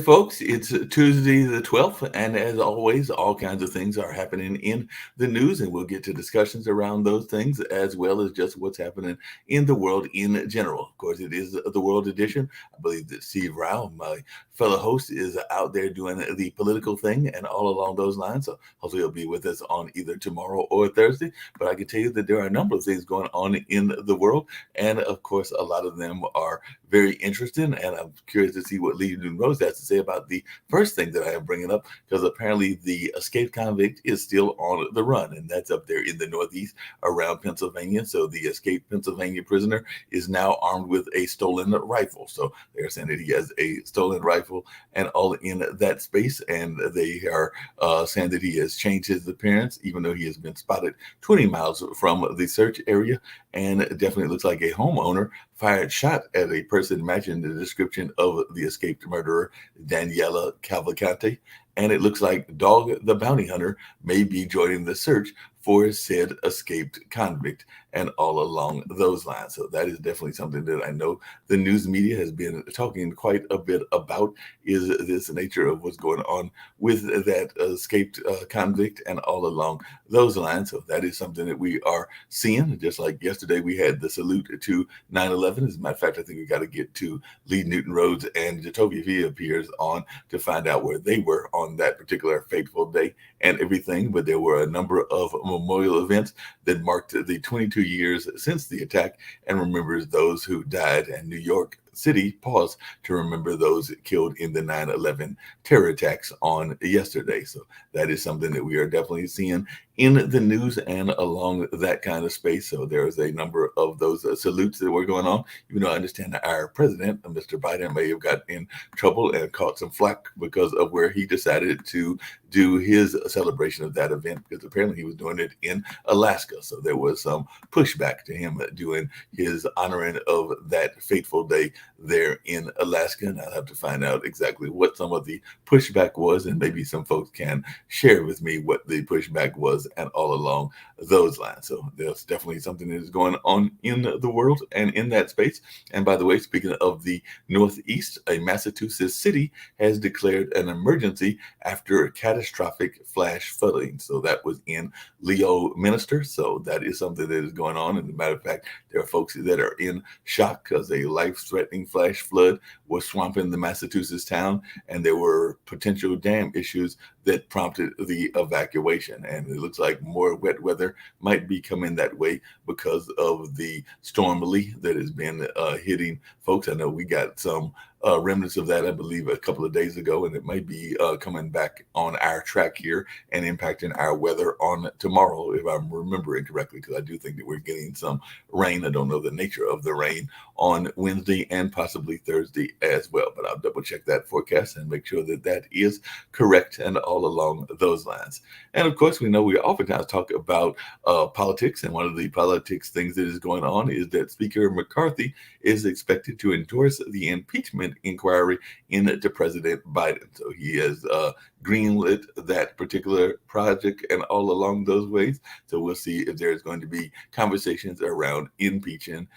Folks, it's Tuesday the 12th, and as always, all kinds of things are happening in the news, and we'll get to discussions around those things as well as just what's happening in the world in general. Of course, it is the World Edition. I believe that Steve Rao, my fellow host, is out there doing the political thing and all along those lines. So hopefully he'll be with us on either tomorrow or Thursday. But I can tell you that there are a number of things going on in the world, and of course, a lot of them are very interesting, and I'm curious to see what Lee Newton Rose has to say about the first thing that I am bringing up, because apparently the escaped convict is still on the run, and that's up there in the Northeast around Pennsylvania. So the escaped Pennsylvania prisoner is now armed with a stolen rifle. So they're saying that he has a stolen rifle and all in that space, and they are saying that he has changed his appearance, even though he has been spotted 20 miles from the search area, and it definitely looks like a homeowner fired shot at a person matching the description of the escaped murderer, Daniela Cavalcante. And it looks like Dog the Bounty Hunter may be joining the search for said escaped convict and all along those lines. So that is definitely something that I know the news media has been talking quite a bit about, is this nature of what's going on with that escaped convict and all along those lines. So that is something that we are seeing. Just like yesterday, we had the salute to 9/11. As a matter of fact, I think we got to get to Lee Newton Rhodes and Jacoby if he appears on to find out where they were on that particular fateful day and everything. But there were a number of memorial events that marked the 22 years since the attack and remembers those who died. And New York City paused to remember those killed in the 9/11 terror attacks on yesterday. So that is something that we are definitely seeing in the news and along that kind of space. So there is a number of those salutes that were going on, even though I understand that our president, Mr. Biden, may have got in trouble and caught some flack because of where he decided to do his celebration of that event, because apparently he was doing it in Alaska. So there was some pushback to him doing his honoring of that fateful day there in Alaska. And I'll have to find out exactly what some of the pushback was, and maybe some folks can share with me what the pushback was and all along those lines. So there's definitely something that is going on in the world and in that space. And by the way, speaking of the Northeast, a Massachusetts city has declared an emergency after catastrophic flash flooding. So that was in Leominster. So that is something that is going on. And as a matter of fact, there are folks that are in shock because a life-threatening flash flood was swamping the Massachusetts town, and there were potential dam issues that prompted the evacuation. And it looks like more wet weather might be coming that way because of the storm Lee that has been hitting folks. I know we got some remnants of that, I believe, a couple of days ago, and it might be coming back on our track here and impacting our weather on tomorrow, if I'm remembering correctly, because I do think that we're getting some rain. I don't know the nature of the rain on Wednesday and possibly Thursday as well, but I'll double check that forecast and make sure that that is correct and all along those lines. And of course, we know we oftentimes talk about politics, and one of the politics things that is going on is that Speaker McCarthy is expected to endorse the impeachment inquiry into President Biden. So he has greenlit that particular project and all along those ways. So we'll see if there's going to be conversations around impeaching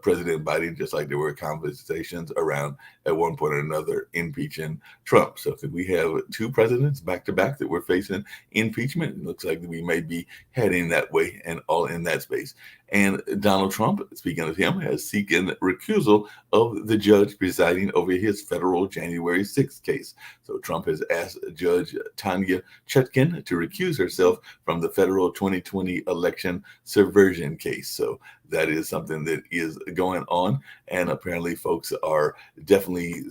President Biden, just like there were conversations around at one point or another impeaching Trump. So if we have two presidents back to back that we're facing impeachment, it looks like we may be heading that way and all in that space. And Donald Trump, speaking of him, has seeking recusal of the judge presiding over his federal January 6th case. So Trump has asked Judge Tanya Chutkin to recuse herself from the federal 2020 election subversion case. So that is something that is going on. And apparently, folks are definitely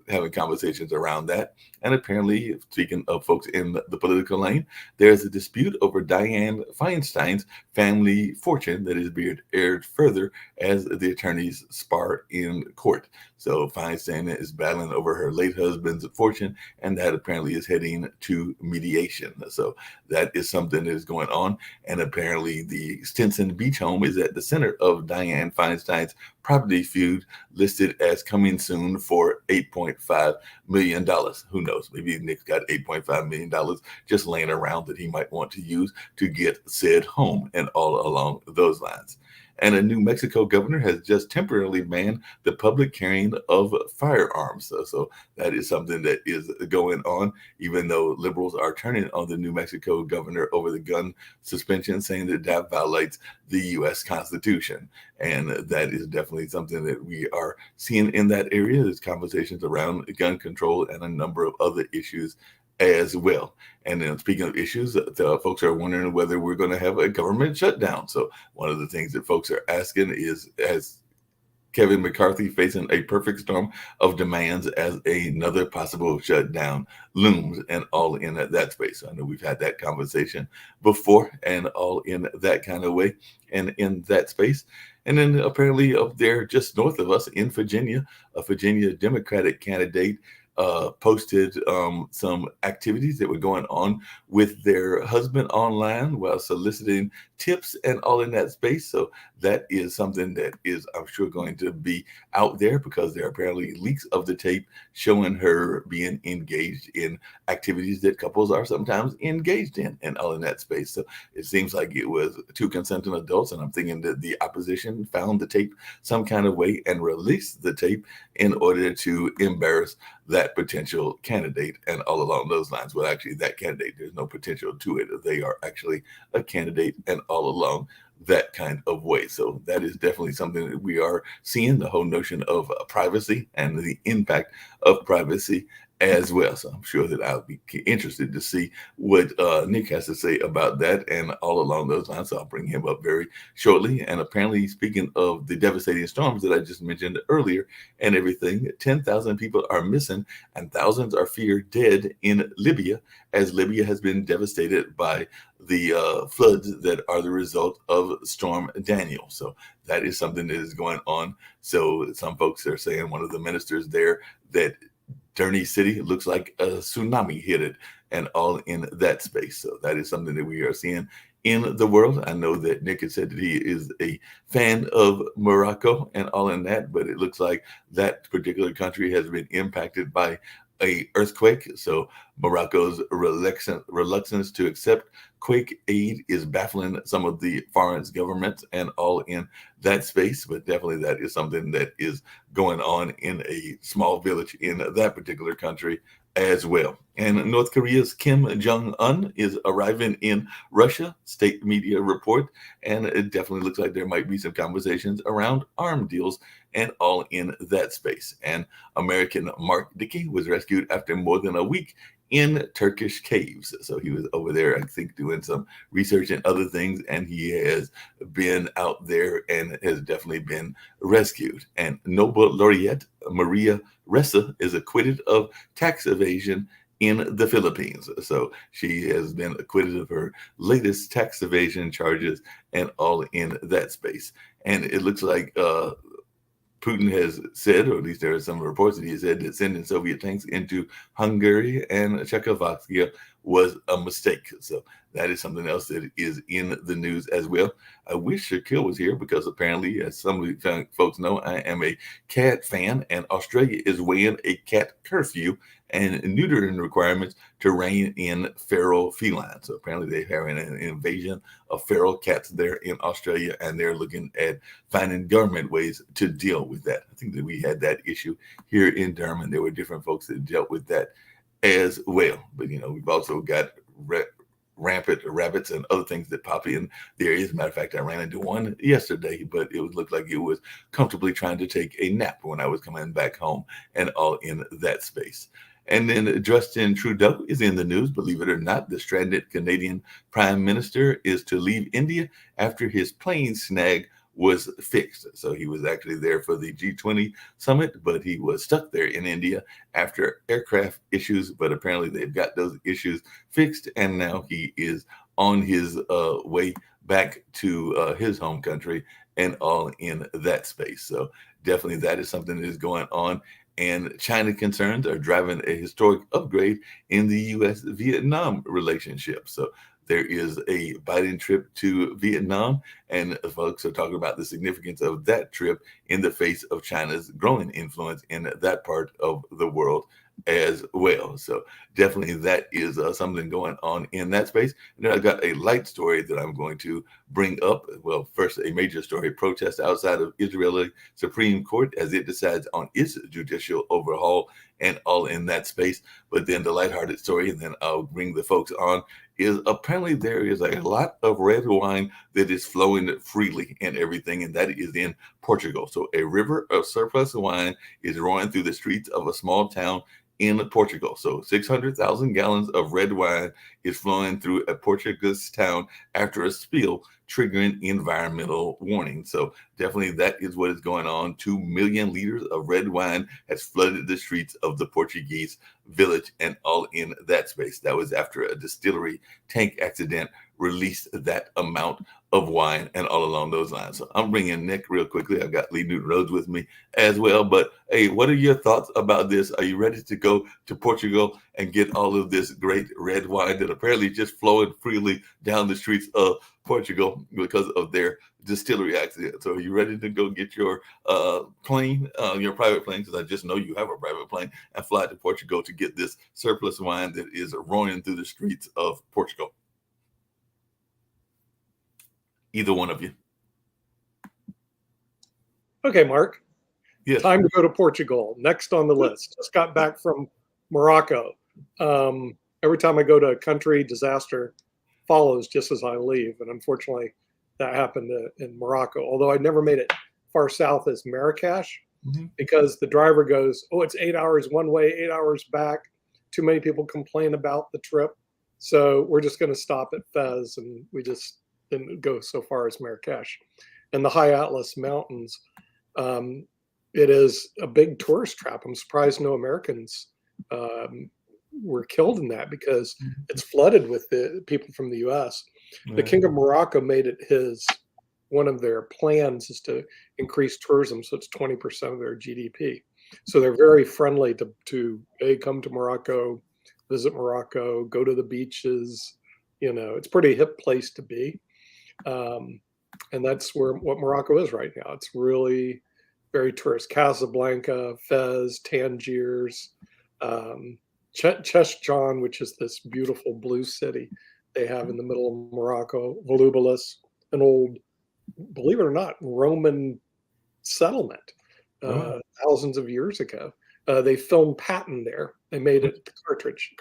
having conversations around that. And apparently, speaking of folks in the political lane, there's a dispute over Dianne Feinstein's family fortune that is being aired further as the attorneys spar in court. So Feinstein is battling over her late husband's fortune, and that apparently is heading to mediation. So that is something that is going on. And apparently, the Stinson Beach home is at the center of Dianne Feinstein's property feud, listed as coming soon for $8.5 million. Who knows? Maybe Nick's got $8.5 million just laying around that he might want to use to get said home and all along those lines. And a New Mexico governor has just temporarily banned the public carrying of firearms. So that is something that is going on, even though liberals are turning on the New Mexico governor over the gun suspension, saying that that violates the U.S. Constitution. And that is definitely something that we are seeing in that area. There's conversations around gun control and a number of other issues as well. And then speaking of issues, the folks are wondering whether we're going to have a government shutdown. So one of the things that folks are asking is, has Kevin McCarthy facing a perfect storm of demands as another possible shutdown looms, and all in that space? I know we've had that conversation before, and all in that kind of way and in that space. And then apparently up there just north of us in Virginia, a Virginia Democratic candidate posted some activities that were going on with their husband online while soliciting tips and all in that space. So that is something that is, I'm sure, going to be out there, because there are apparently leaks of the tape showing her being engaged in activities that couples are sometimes engaged in and all in that space. So it seems like it was two consenting adults, and I'm thinking that the opposition found the tape some kind of way and released the tape in order to embarrass that potential candidate and all along those lines. Well, actually, that candidate, there's no potential to it. They are actually a candidate and all along that kind of way. So that is definitely something that we are seeing, the whole notion of privacy and the impact of privacy as well. So I'm sure that I'll be interested to see what Nick has to say about that and all along those lines. So I'll bring him up very shortly. And apparently, speaking of the devastating storms that I just mentioned earlier and everything, 10,000 people are missing and thousands are feared dead in Libya, as Libya has been devastated by the floods that are the result of Storm Daniel. So that is something that is going on. So some folks are saying, one of the ministers there, that Derny City looks like a tsunami hit it and all in that space. So that is something that we are seeing in the world. I know that Nick has said that he is a fan of Morocco and all in that, but it looks like that particular country has been impacted by a earthquake. So Morocco's reluctance to accept quake aid is baffling some of the foreign governments and all in that space. But definitely that is something that is going on in a small village in that particular country as well. And North Korea's Kim Jong-un is arriving in Russia, state media report, and it definitely looks like there might be some conversations around arm deals and all in that space. And American Mark Dickey was rescued after more than a week in Turkish caves. So he was over there, I think, doing some research and other things, and he has been out there and has definitely been rescued. And Nobel laureate Maria Ressa is acquitted of tax evasion in the Philippines. So she has been acquitted of her latest tax evasion charges and all in that space. And it looks like Putin has said, or at least there are some reports that he said, that sending Soviet tanks into Hungary and Czechoslovakia was a mistake. So that is something else that is in the news as well. I wish Shaquille was here, because apparently, as some of you folks know, I am a cat fan, and Australia is weighing a cat curfew and neutering requirements to rein in feral felines. So apparently they're having an invasion of feral cats there in Australia, and they're looking at finding government ways to deal with that. I think that we had that issue here in Durham, and there were different folks that dealt with that as well. But, you know, we've also got rampant rabbits and other things that pop in there. As a matter of fact, I ran into one yesterday, but it looked like it was comfortably trying to take a nap when I was coming back home, and all in that space. And then Justin Trudeau is in the news. Believe it or not, the stranded Canadian Prime Minister is to leave India after his plane snag was fixed. So he was actually there for the G20 summit, but he was stuck there in India after aircraft issues. But apparently they've got those issues fixed, and now he is on his way back to his home country, and all in that space. So definitely that is something that is going on. And China concerns are driving a historic upgrade in the U.S.-Vietnam relationship. So there is a Biden trip to Vietnam, and folks are talking about the significance of that trip in the face of China's growing influence in that part of the world as well. So definitely that is something going on in that space. And then I got a light story that I'm going to bring up. Well, first, a major story: protest outside of Israeli Supreme Court as it decides on its judicial overhaul, and all in that space. But then the lighthearted story, and then I'll bring the folks on, is apparently there is a lot of red wine that is flowing freely and everything, and that is in Portugal. So a river of surplus wine is rolling through the streets of a small town in Portugal. So 600,000 gallons of red wine is flowing through a Portuguese town after a spill, triggering environmental warning. So definitely that is what is going on. 2 million liters of red wine has flooded the streets of the Portuguese village, and all in that space. That was after a distillery tank accident released that amount of wine, and all along those lines. So I'm bringing Nick real quickly. I've got Lee Newton Rhodes with me as well. But hey, what are your thoughts about this? Are you ready to go to Portugal and get all of this great red wine that apparently just flowing freely down the streets of Portugal because of their distillery accident? So are you ready to go get your plane, your private plane, because I just know you have a private plane, and fly to Portugal to get this surplus wine that is rolling through the streets of Portugal? Either one of you. Okay, Mark. Yes. Time to go to Portugal. Next on the list. Just got back from Morocco. Every time I go to a country, disaster follows just as I leave. And unfortunately, that happened in Morocco. Although I never made it far south as Marrakesh, because the driver goes, oh, it's 8 hours one way, 8 hours back. Too many people complain about the trip. So we're just going to stop at Fez, and we just didn't go so far as Marrakesh. And the High Atlas Mountains, it is a big tourist trap. I'm surprised no Americans were killed in that, because it's flooded with the people from the U.S. The King of Morocco made it one of their plans is to increase tourism, so it's 20% of their GDP. So they're very friendly to come to Morocco, visit Morocco, go to the beaches. You know, it's a pretty hip place to be. And that's what Morocco is right now. It's really very tourist. Casablanca, Fez, Tangiers, Chefchaouen, which is this beautiful blue city they have in the middle of Morocco, Volubilis, an old, believe it or not, Roman settlement thousands of years ago. They filmed Patton there. They made it Carthage,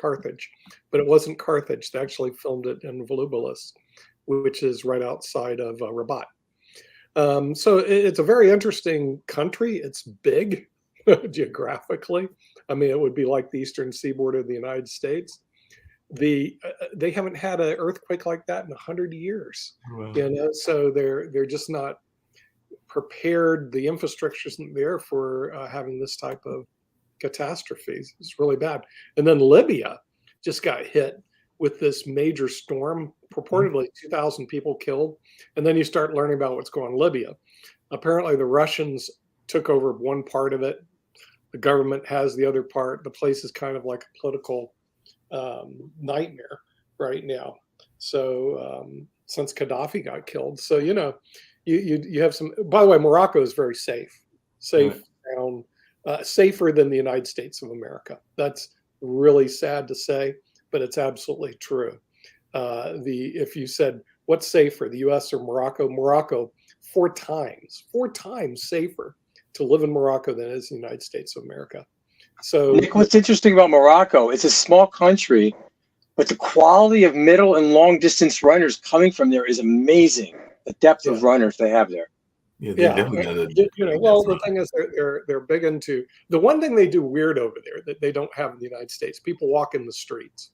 but it wasn't Carthage. They actually filmed it in Volubilis, which is right outside of Rabat. So it's a very interesting country. It's big geographically. I mean, it would be like the eastern seaboard of the United States. They haven't had an earthquake like that in 100 years. Wow. You know, so they're just not prepared. The infrastructure isn't there for having this type of catastrophes. It's really bad. And then Libya just got hit with this major storm, purportedly 2,000 people killed. And then you start learning about what's going on in Libya. Apparently the Russians took over one part of it. The government has the other part. The place is kind of like a political nightmare right now. So since Gaddafi got killed. So, you know, you have some, by the way, Morocco is very safe, town, safer than the United States of America. That's really sad to say, but it's absolutely true. If you said what's safer, the U.S. or Morocco, 4 times safer to live in Morocco than it is in the United States of America. So, Nick, what's interesting about Morocco? It's a small country, but the quality of middle and long distance runners coming from there is amazing. The depth of runners they have there. Yeah, they definitely got a. Well, the thing is, they're big into the one thing they do weird over there that they don't have in the United States. People walk in the streets.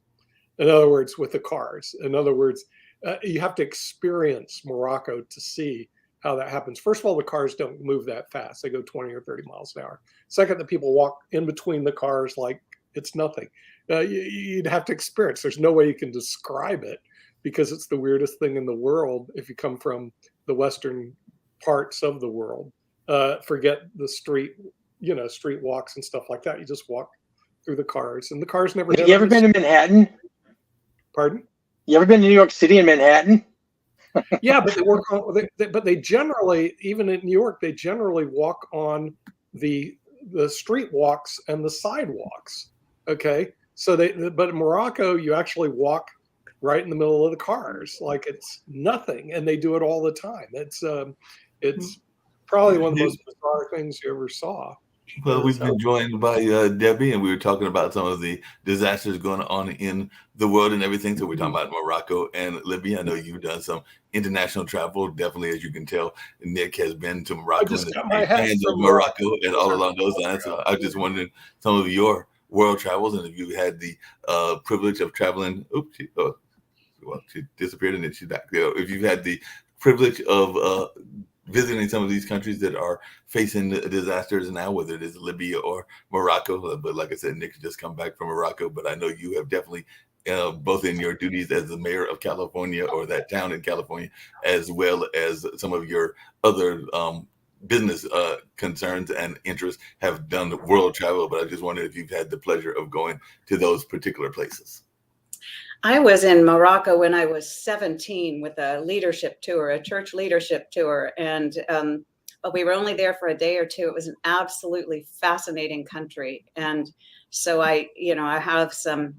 In other words, with the cars. In other words, you have to experience Morocco to see how that happens. First of all, the cars don't move that fast. They go 20 or 30 miles an hour. Second, the people walk in between the cars like it's nothing. You'd have to experience. There's no way you can describe it because it's the weirdest thing in the world if you come from the Western parts of the world. Forget the street walks and stuff like that. You just walk through the cars, and the cars never. Have you ever been to Manhattan? Pardon? You ever been to New York City and Manhattan? Yeah, but they work on. But they generally, even in New York, they generally walk on the street walks and the sidewalks. Okay, so but in Morocco, you actually walk right in the middle of the cars, like it's nothing, and they do it all the time. It's probably one of the most bizarre things you ever saw. Well, we've been joined by Debbie, and we were talking about some of the disasters going on in the world and everything. So we're talking about Morocco and Libya. I know you've done some international travel. Definitely, as you can tell, Nick has been to Morocco and Morocco and all along those lines. So I was just wondering some of your world travels, and if you had the privilege of traveling. Oops, she disappeared, and then she's back. If you've had the privilege of visiting some of these countries that are facing disasters now, whether it is Libya or Morocco. But like I said, Nick just come back from Morocco, but I know you have definitely, both in your duties as the mayor of California or that town in California, as well as some of your other business concerns and interests, have done the world travel. But I just wondered if you've had the pleasure of going to those particular places. I was in Morocco when I was 17 with a leadership tour, a church leadership tour. And but we were only there for a day or two. It was an absolutely fascinating country. And so I have some,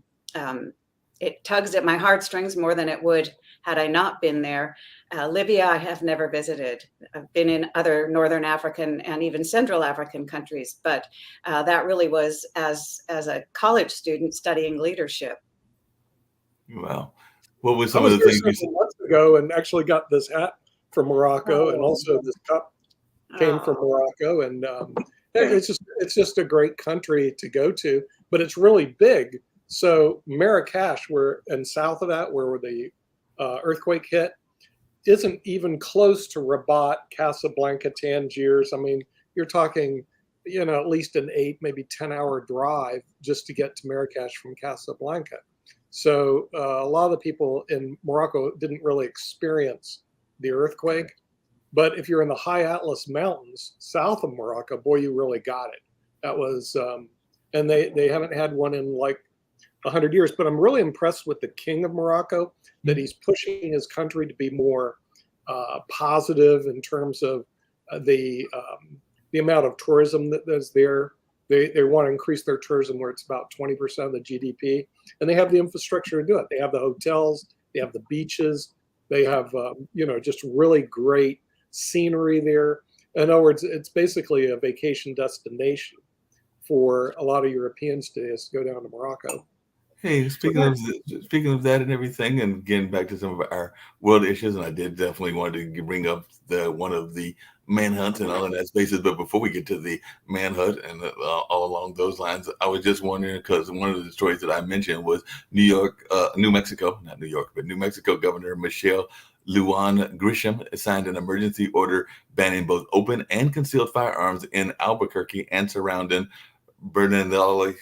it tugs at my heartstrings more than it would had I not been there. Libya, I have never visited. I've been in other Northern African and even Central African countries, but that really was as a college student studying leadership. Wow. What were some of the things you said? Months ago, and actually got this hat from Morocco, and also this cup came from Morocco, and it's just a great country to go to, but it's really big. So Marrakesh, and south of that, where the earthquake hit, isn't even close to Rabat, Casablanca, Tangiers. I mean, you're talking, at least an 8, maybe 10-hour drive just to get to Marrakesh from Casablanca. So a lot of the people in Morocco didn't really experience the earthquake. But if you're in the high Atlas Mountains south of Morocco, boy, you really got it. That was, and they haven't had one in like 100 years. But I'm really impressed with the king of Morocco, that he's pushing his country to be more positive in terms of the amount of tourism that's there. They want to increase their tourism where it's about 20% of the GDP, and they have the infrastructure to do it. They have the hotels, they have the beaches, they have just really great scenery there. In other words, it's basically a vacation destination for a lot of Europeans to go down to Morocco. Hey, speaking of that and everything, and getting back to some of our world issues, and I did definitely want to bring up one of the manhunts and all of that spaces. But before we get to the manhunt and all along those lines, I was just wondering, because one of the stories that I mentioned was New Mexico Governor Michelle Lujan Grisham signed an emergency order banning both open and concealed firearms in Albuquerque and surrounding Bernalillo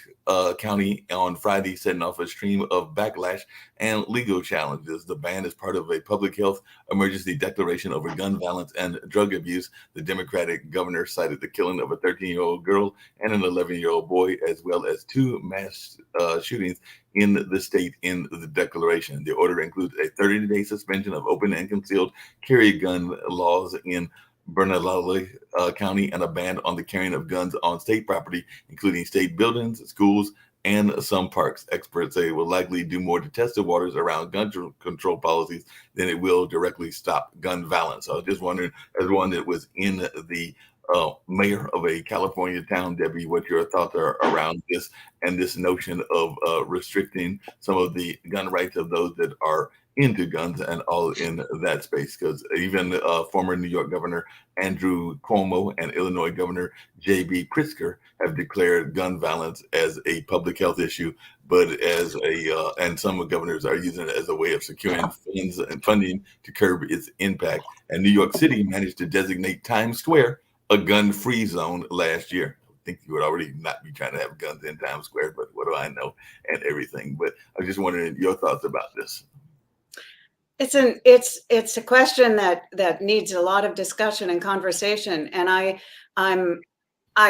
County on Friday, setting off a stream of backlash and legal challenges. The ban is part of a public health emergency declaration over gun violence and drug abuse. The Democratic governor cited the killing of a 13-year-old girl and an 11-year-old boy, as well as 2 mass shootings in the state in the declaration. The order includes a 30-day suspension of open and concealed carry gun laws in Bernalillo County and a ban on the carrying of guns on state property, including state buildings, schools, and some parks. Experts say it will likely do more to test the waters around gun control policies than it will directly stop gun violence. So I was just wondering, as one that was in the mayor of a California town, Debbie, what your thoughts are around this and this notion of restricting some of the gun rights of those that are into guns and all in that space. Because even former New York Governor Andrew Cuomo and Illinois Governor J.B. Pritzker have declared gun violence as a public health issue, but as a and some governors are using it as a way of securing funds and funding to curb its impact. And New York City managed to designate Times Square a gun-free zone last year. I think you would already not be trying to have guns in Times Square, but what do I know, and everything. But I was just wondering your thoughts about this. It's a question that needs a lot of discussion and conversation, and I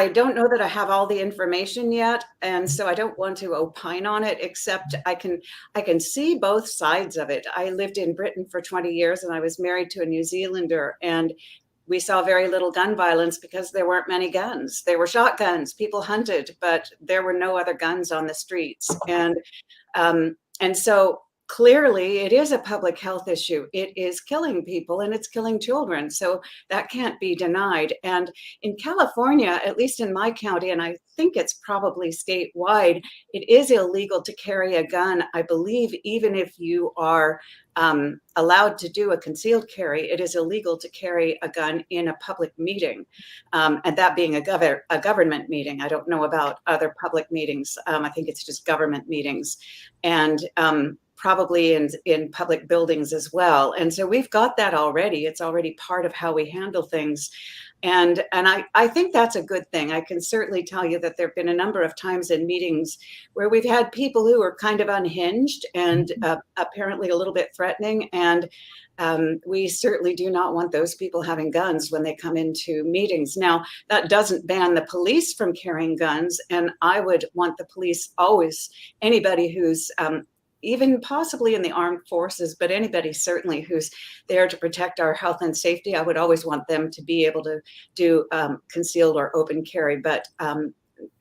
don't know that I have all the information yet, and so I don't want to opine on it, except I can see both sides of it. I lived in Britain for 20 years and I was married to a New Zealander, and we saw very little gun violence because there weren't many guns. There were shotguns, people hunted, but there were no other guns on the streets. And so clearly it is a public health issue. It is killing people and it's killing children. So that can't be denied. And in California, at least in my county, and I think it's probably statewide, it is illegal to carry a gun. I believe even if you are allowed to do a concealed carry, it is illegal to carry a gun in a public meeting, and that being a government meeting. I don't know about other public meetings. I think it's just government meetings, and probably in public buildings as well. And so we've got that already. It's already part of how we handle things. And I think that's a good thing. I can certainly tell you that there have been a number of times in meetings where we've had people who are kind of unhinged and apparently a little bit threatening. And we certainly do not want those people having guns when they come into meetings. Now, that doesn't ban the police from carrying guns. And I would want the police always, anybody who's even possibly in the armed forces, but anybody certainly who's there to protect our health and safety, I would always want them to be able to do concealed or open carry. But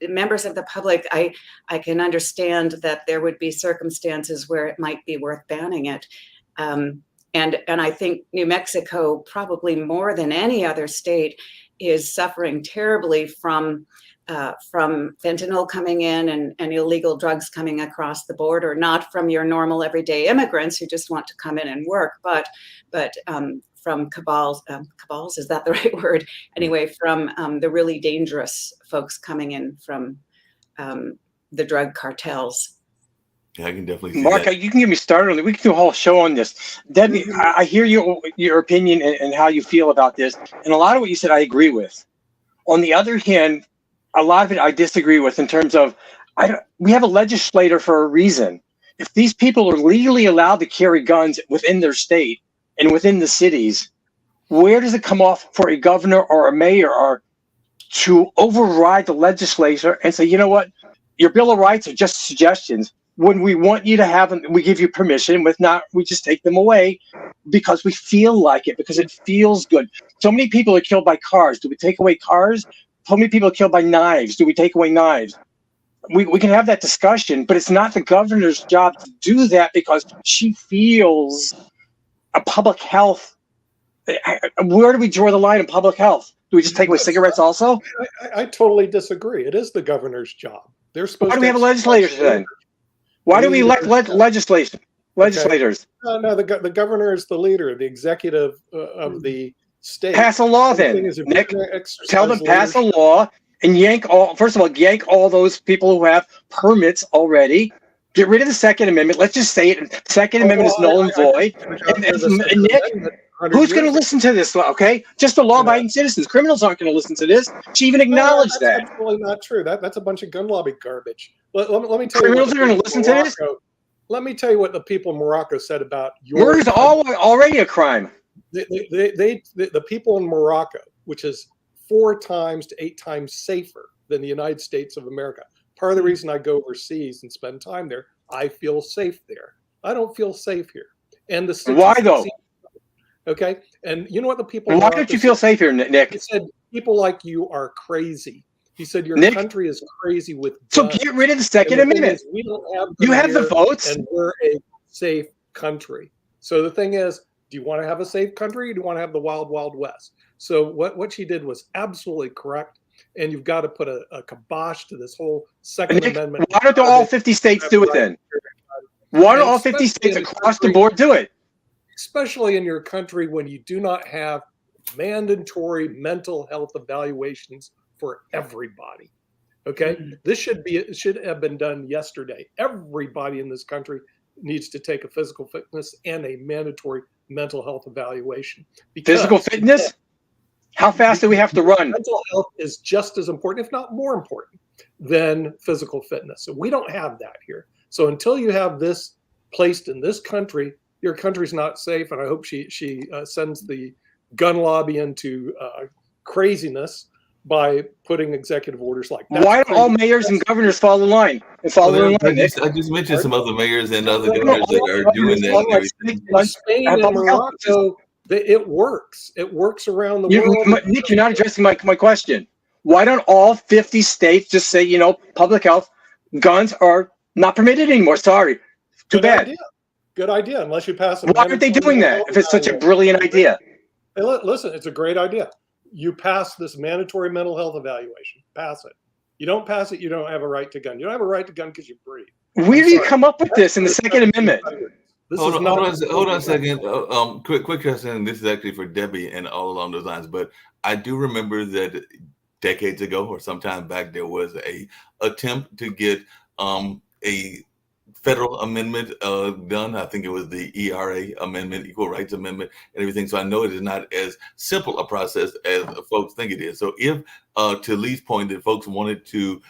members of the public, I can understand that there would be circumstances where it might be worth banning it. And I think New Mexico, probably more than any other state, is suffering terribly from fentanyl coming in and illegal drugs coming across the border, not from your normal everyday immigrants who just want to come in and work, but from cabals, is that the right word? Anyway, from the really dangerous folks coming in from the drug cartels. Yeah, I can definitely see Mark, that. you can get me started on it. We can do a whole show on this. Debbie, I hear your opinion and how you feel about this. And a lot of what you said, I agree with. On the other hand, a lot of it I disagree with in terms of, we have a legislator for a reason. If these people are legally allowed to carry guns within their state and within the cities, where does it come off for a governor or a mayor to override the legislature and say, you know what, your Bill of Rights are just suggestions. When we want you to have them, we give you permission. With not, we just take them away because we feel like it, because it feels good. So many people are killed by cars. Do we take away cars? So many people are killed by knives. Do we take away knives? We can have that discussion, but it's not the governor's job to do that because she feels a public health. Where do we draw the line in public health? Do we just take away cigarettes also? I totally disagree. It is the governor's job. They're supposed. Why do we have legislators then? Why do we elect legislators? No, the governor is the leader, the executive of the state. Pass a law then, Nick. Tell them pass a law and yank all those people who have permits already. Get rid of the Second Amendment. Let's just say it. Second Amendment is null and void. And Nick, who's going to listen to this? Okay, just the law-abiding citizens. Criminals aren't going to listen to this. She even acknowledged that. That's absolutely not true. That's a bunch of gun lobby garbage. Let me tell Criminals you. Criminals are going to listen to this. Let me tell you what the people in Morocco said about murder is already a crime. The people in Morocco, which is 4 times to 8 times safer than the United States of America. Part of the reason I go overseas and spend time there, I feel safe there. I don't feel safe here. And why though? Okay, and you know what the people. Why don't you feel safe here, Nick? He said people like you are crazy. He said your country is crazy with guns. So get rid of the Second Amendment. We don't have you have the votes, and we're a safe country. So the thing is, Do you want to have a safe country? Or do you want to have the wild, wild west? So what she did was absolutely correct. And you've got to put a kibosh to this whole Second Nick, Amendment. why don't all 50 states do it then? Why don't all 50 states across the board do it? Especially in your country when you do not have mandatory mental health evaluations for everybody. Okay, this should have been done yesterday. Everybody in this country needs to take a physical fitness and a mandatory mental health evaluation. Physical fitness? How fast do we have to run? Mental health is just as important, if not more important, than physical fitness. So we don't have that here. So until you have this placed in this country, your country's not safe. And I hope she sends the gun lobby into craziness by putting executive orders like that. Why don't all mayors and governors follow the line? I just mentioned some other mayors and other governors that are doing that. Spain and Morocco, it works. It works around the world. Nick, you're not addressing my question. Why don't all 50 states just say, public health, guns are not permitted anymore? Sorry. Too bad. Good idea, unless you pass. Why aren't they doing that if it's such a brilliant idea? Hey, listen, it's a great idea. You pass this mandatory mental health evaluation. Pass it. You don't pass it, you don't have a right to gun. You don't have a right to gun because you breathe. Where do you come up with this in the Second Amendment? Hold on a second. Quick question. This is actually for Debbie and all along those lines. But I do remember that decades ago or sometime back, there was a attempt to get a federal amendment done. I think it was the ERA amendment, Equal Rights Amendment, and everything. So I know it is not as simple a process as folks think it is. So if, to Lee's point, that folks wanted to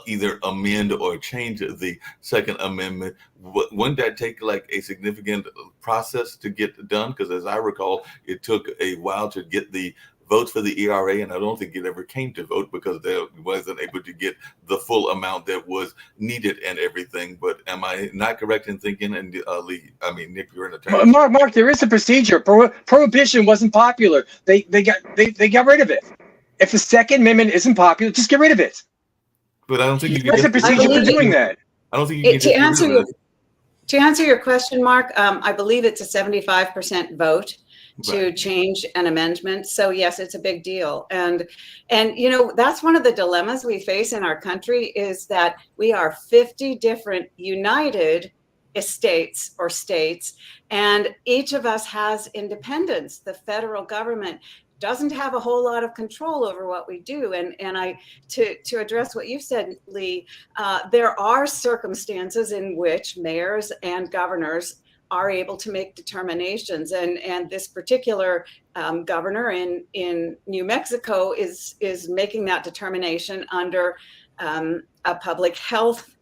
either amend or change the Second Amendment, wouldn't that take like a significant process to get done? Because as I recall, it took a while to get the votes for the ERA, and I don't think it ever came to vote because they wasn't able to get the full amount that was needed and everything. But am I not correct in thinking? And Lee, Nick, you're an attorney. Mark, there is a procedure. Prohibition wasn't popular. They got rid of it. If the Second Amendment isn't popular, just get rid of it. But I don't think you can. What's the procedure for doing that? I don't think you can. To answer your question, Mark, I believe it's a 75% vote to Right. change an amendment. So yes, it's a big deal. And that's one of the dilemmas we face in our country is that we are 50 different united estates or states, and each of us has independence. The federal government doesn't have a whole lot of control over what we do. And to address what you said, Lee, there are circumstances in which mayors and governors are able to make determinations. And this particular governor in New Mexico is making that determination under a public health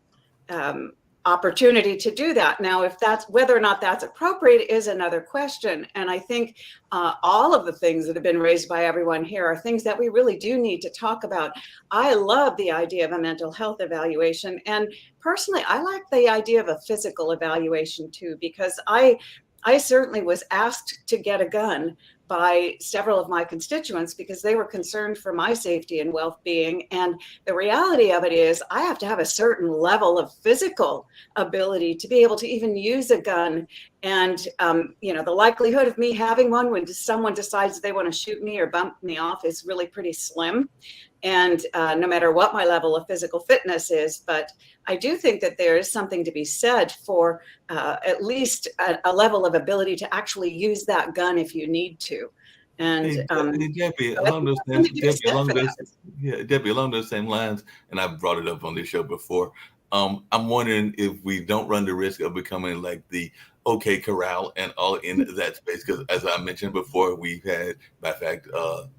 opportunity to do that. Now, if that's whether or not that's appropriate is another question. And I think all of the things that have been raised by everyone here are things that we really do need to talk about. I love the idea of a mental health evaluation. And personally, I like the idea of a physical evaluation too, because I certainly was asked to get a gun by several of my constituents because they were concerned for my safety and well-being. And the reality of it is I have to have a certain level of physical ability to be able to even use a gun. And, the likelihood of me having one when someone decides they want to shoot me or bump me off is really pretty slim. And no matter what my level of physical fitness is, but I do think that there is something to be said for at least a level of ability to actually use that gun if you need to. And Debbie, along those same lines, and I've brought it up on this show before. I'm wondering if we don't run the risk of becoming like the OK Corral and all in that space, because as I mentioned before, we've had, by fact,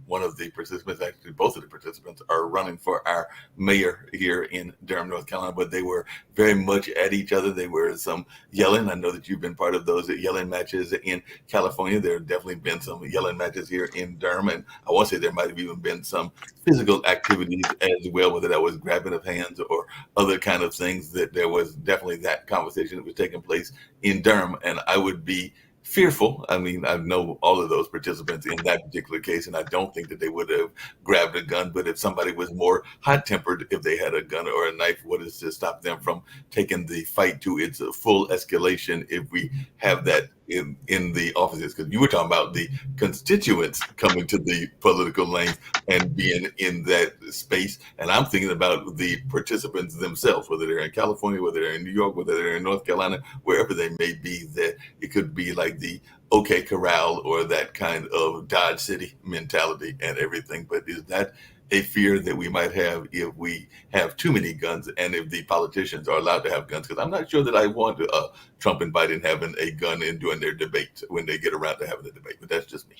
one of the participants, actually both of the participants are running for our mayor here in Durham, North Carolina, but they were very much at each other. There were some yelling. I know that you've been part of those yelling matches in California. There have definitely been some yelling matches here in Durham, and I want to say there might have even been some physical activities as well, whether that was grabbing of hands or other kind of things. That there was definitely that conversation that was taking place in Durham, and I would be fearful. I know all of those participants in that particular case, and I don't think that they would have grabbed a gun. But if somebody was more hot-tempered, if they had a gun or a knife, what is to stop them from taking the fight to its full escalation if we have that in the offices, because you were talking about the constituents coming to the political lanes and being in that space, and I'm thinking about the participants themselves, whether they're in California, whether they're in New York, whether they're in North Carolina, wherever they may be. That it could be like the OK Corral or that kind of Dodge City mentality and everything. But is that a fear that we might have if we have too many guns and if the politicians are allowed to have guns? Because I'm not sure that I want Trump and Biden having a gun and doing their debate when they get around to having the debate, but that's just me.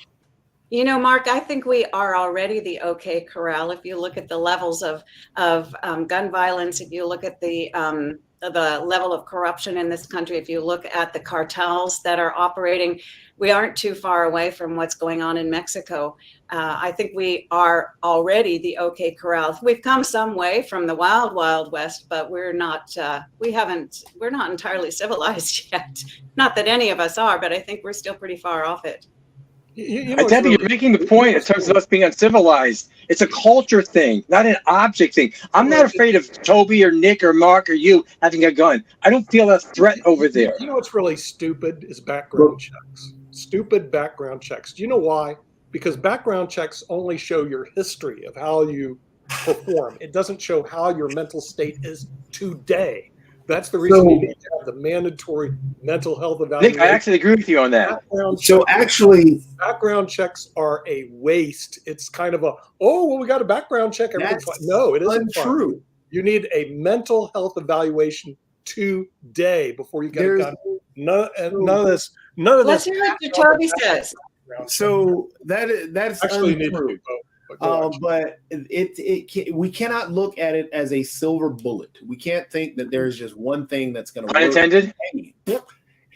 You know, Mark, I think we are already the OK Corral. If you look at the levels of gun violence, if you look at the level of corruption in this country, if you look at the cartels that are operating, we aren't too far away from what's going on in Mexico. I think we are already the OK Corral. We've come some way from the wild, wild west, but we're not entirely civilized yet. Not that any of us are, but I think we're still pretty far off it. Debbie, you're making the point in terms of us being uncivilized. It's a culture thing, not an object thing. I'm not afraid of Toby or Nick or Mark or you having a gun. I don't feel a threat over there. You know what's really stupid is background checks. Stupid background checks. Do you know why? Because background checks only show your history of how you perform. It doesn't show how your mental state is today. That's the reason you need to have the mandatory mental health evaluation. Nick, I actually agree with you on that. Background checks are a waste. It's kind of we got a background check. Everything's fine. No, it isn't true. You need a mental health evaluation today before you get a gun. None of this. Let's hear what Toby says. So that's actually untrue. But we cannot look at it as a silver bullet. We can't think that there's just one thing that's going to work. Unintended.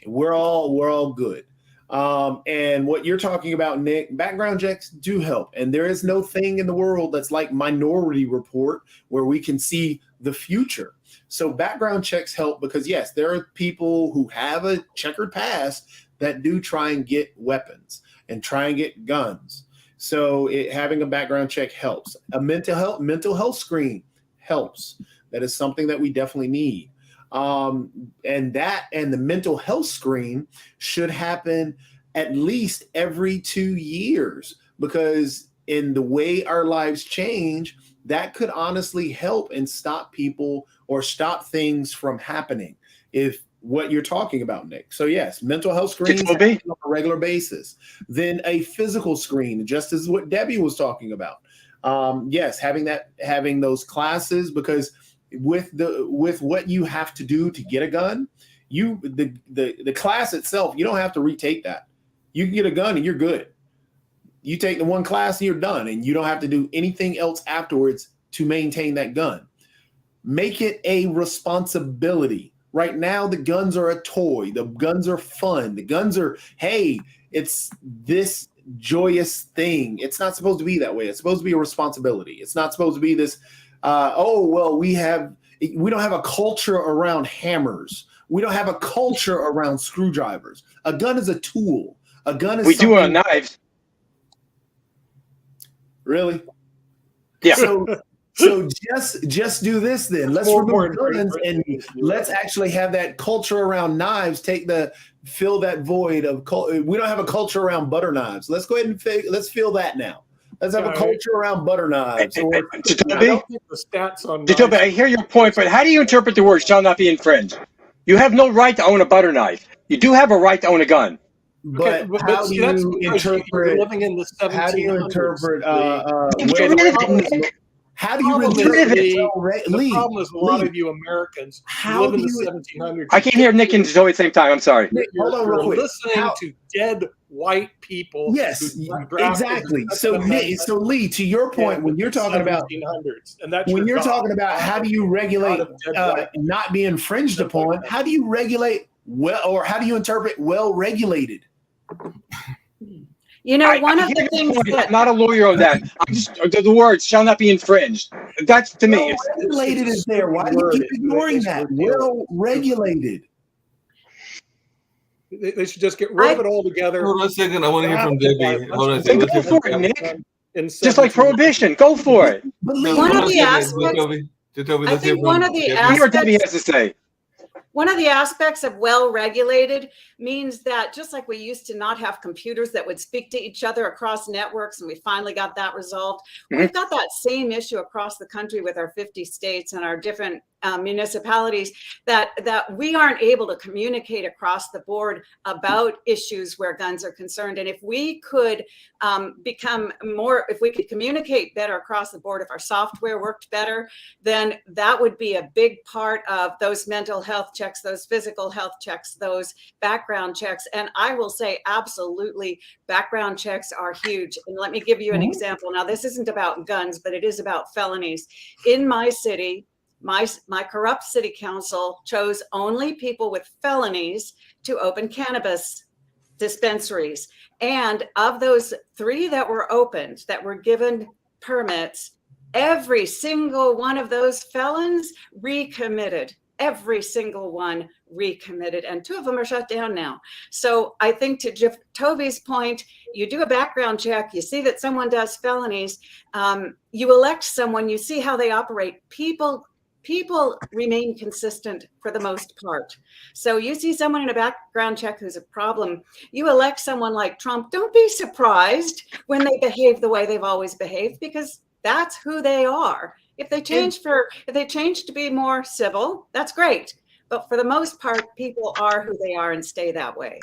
We're all good. And what you're talking about, Nick, background checks do help. And there is no thing in the world that's like Minority Report where we can see the future. So background checks help because, yes, there are people who have a checkered past that do try and get weapons and try and get guns. So having a background check helps. A mental health screen helps. That is something that we definitely need. And the mental health screen should happen at least every 2 years, because in the way our lives change, that could honestly help and stop people or stop things from happening. If what you're talking about, Nick. So yes, mental health screens on a regular basis. Then a physical screen, just as what Debbie was talking about. Yes, having those classes, because with what you have to do to get a gun, the class itself, you don't have to retake that. You can get a gun and you're good. You take the one class and you're done, and you don't have to do anything else afterwards to maintain that gun. Make it a responsibility. Right now, the guns are a toy. The guns are fun. The guns are, hey, it's this joyous thing. It's not supposed to be that way. It's supposed to be a responsibility. It's not supposed to be this, we don't have a culture around hammers. We don't have a culture around screwdrivers. A gun is a tool. A gun is we do on knives. Really? Yeah. So just do this then. Let's remove guns and let's actually have that culture around knives. Fill that void of we don't have a culture around butter knives. Let's go ahead and let's fill that now. Let's have a culture around butter knives. Jacoby, I hear your point, but how do you interpret the word "shall not be infringed"? You have no right to own a butter knife. You do have a right to own a gun. But how do you interpret? Living in the 1700s. How do you interpret? How do you the problem is a lot of you Americans live in the 1700s. I can't hear Nick and Zoe at the same time. I'm sorry. Hold on real quick. Listening to dead white people. Yes, exactly. So Lee, to your point, when you're talking about 1700s, and that's when you're talking about how do you regulate not being infringed upon, how do you regulate or how do you interpret well regulated? You know, one of the things I'm not a lawyer on that. I'm just the words shall not be infringed. That's to me. Regulated is there. Why do you keep ignoring that? Well regulated. They should just get rid of it altogether. Hold on a second. I want to hear from Debbie. Hold on a second. Go for it, Nick. Just like prohibition. Go for it. One of the aspects. I think one of the aspects. Hear what Debbie has to say. one of the aspects of well-regulated means that just like we used to not have computers that would speak to each other across networks, and we finally got that resolved, we've got that same issue across the country with our 50 states and our different municipalities, that we aren't able to communicate across the board about issues where guns are concerned. And if we could if we could communicate better across the board, if our software worked better, then that would be a big part of those mental health checks, those physical health checks, those background checks. And I will say, absolutely, background checks are huge. And let me give you an example. Now, this isn't about guns, but it is about felonies. In my city, my corrupt city council chose only people with felonies to open cannabis dispensaries. And of those 3 that were opened, that were given permits, every single one of those felons recommitted. Every single one recommitted, and 2 of them are shut down now. So I think, to Toby's point, you do a background check, you see that someone does felonies, you elect someone, you see how they operate. People remain consistent for the most part. So you see someone in a background check who's a problem, you elect someone like Trump, don't be surprised when they behave the way they've always behaved, because that's who they are. If they change to be more civil, that's great. But for the most part, people are who they are and stay that way.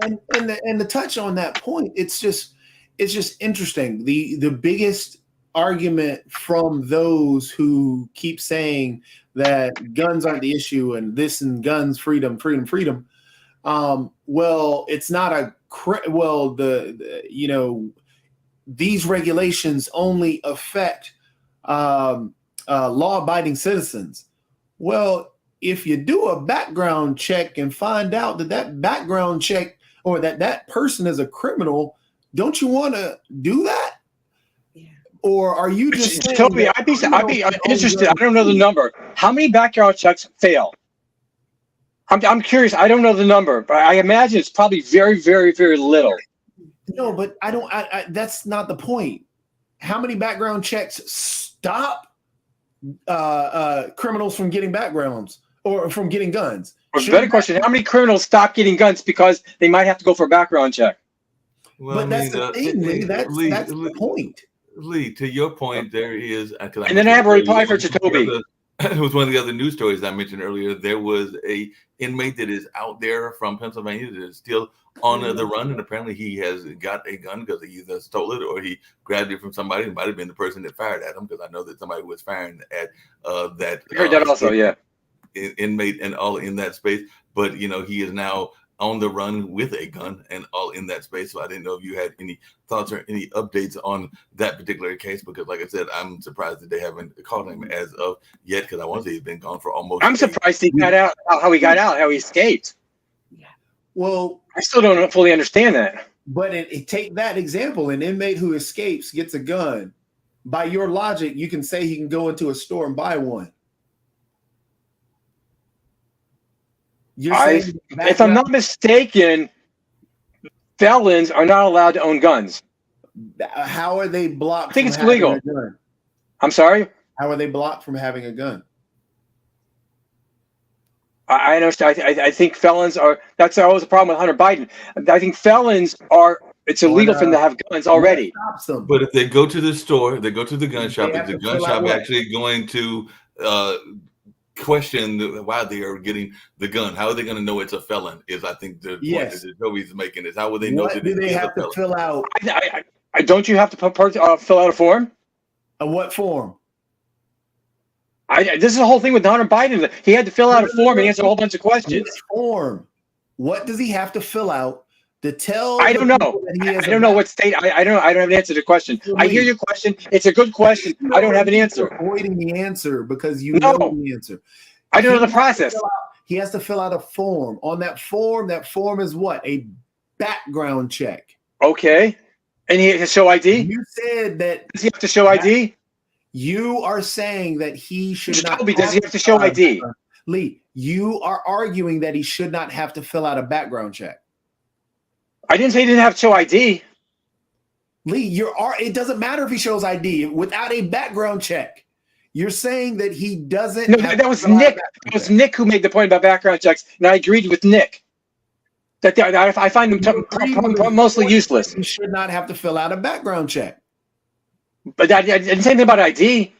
And to touch on that point, it's just interesting. The biggest argument from those who keep saying that guns aren't the issue and this and guns, freedom. Well, it's not these regulations only affect law-abiding citizens. Well, if you do a background check and find out that background check or that person is a criminal, don't you want to do that? Or are you just saying Toby, I'd be interested. I don't know the number. How many background checks fail? I'm curious. I don't know the number, but I imagine it's probably very, very, very little. No, but that's not the point. How many background checks stop criminals from getting backgrounds or from getting guns? Or better question: how many criminals stop getting guns because they might have to go for a background check? Well, but that's the thing, Lee. That's the point. Lee, to your point, there is. And then I have a reply for Toby. It was one of the other news stories I mentioned earlier. There was a inmate that is out there from Pennsylvania that is still on the run, and apparently he has got a gun because he either stole it or he grabbed it from somebody. It might have been the person that fired at him, because I know that somebody was firing at that. I heard that also, yeah. Inmate and all in that space, but he is now on the run with a gun and all in that space. So I didn't know if you had any thoughts or any updates on that particular case, because like I said, I'm surprised that they haven't caught him as of yet, because I want to say he's been gone for almost. I'm surprised he got out, how he escaped. Yeah. Well, I still don't fully understand that. But take that example, an inmate who escapes gets a gun. By your logic, you can say he can go into a store and buy one. If I'm not mistaken, felons are not allowed to own guns. How are they blocked? I think it's illegal. I'm sorry? How are they blocked from having a gun? I understand. I think felons are. That's always a problem with Hunter Biden. I think felons are. It's illegal for them to have guns already. But if they go to the store, they go to the gun shop. Is the gun shop actually going to question why they are getting the gun? How are they going to know it's a felon? Is I think the point that Toby's making is how will they know that do they have to fill out? Don't you have to fill out a form? What form? This is the whole thing with Hunter Biden. He had to fill out a form and answer a whole bunch of questions. Which form? What does he have to fill out to tell? I don't know. I don't know what state. I don't have an answer to the question. I hear your question. It's a good question. I don't have an answer. Avoiding the answer because you know the answer. I don't know the process. He has to fill out a form. On that form is what? A background check. Okay. And he has to show ID? You said that. Does he have to show ID? You are saying that he should not. Does he have to show ID? Lee, you are arguing that he should not have to fill out a background check. I didn't say he didn't have to show ID. Lee, it doesn't matter if he shows ID without a background check. You're saying that he doesn't. No, that was Nick. It was Nick who made the point about background checks, and I agreed with Nick. That I find them mostly useless. You should not have to fill out a background check. But I didn't say anything about ID.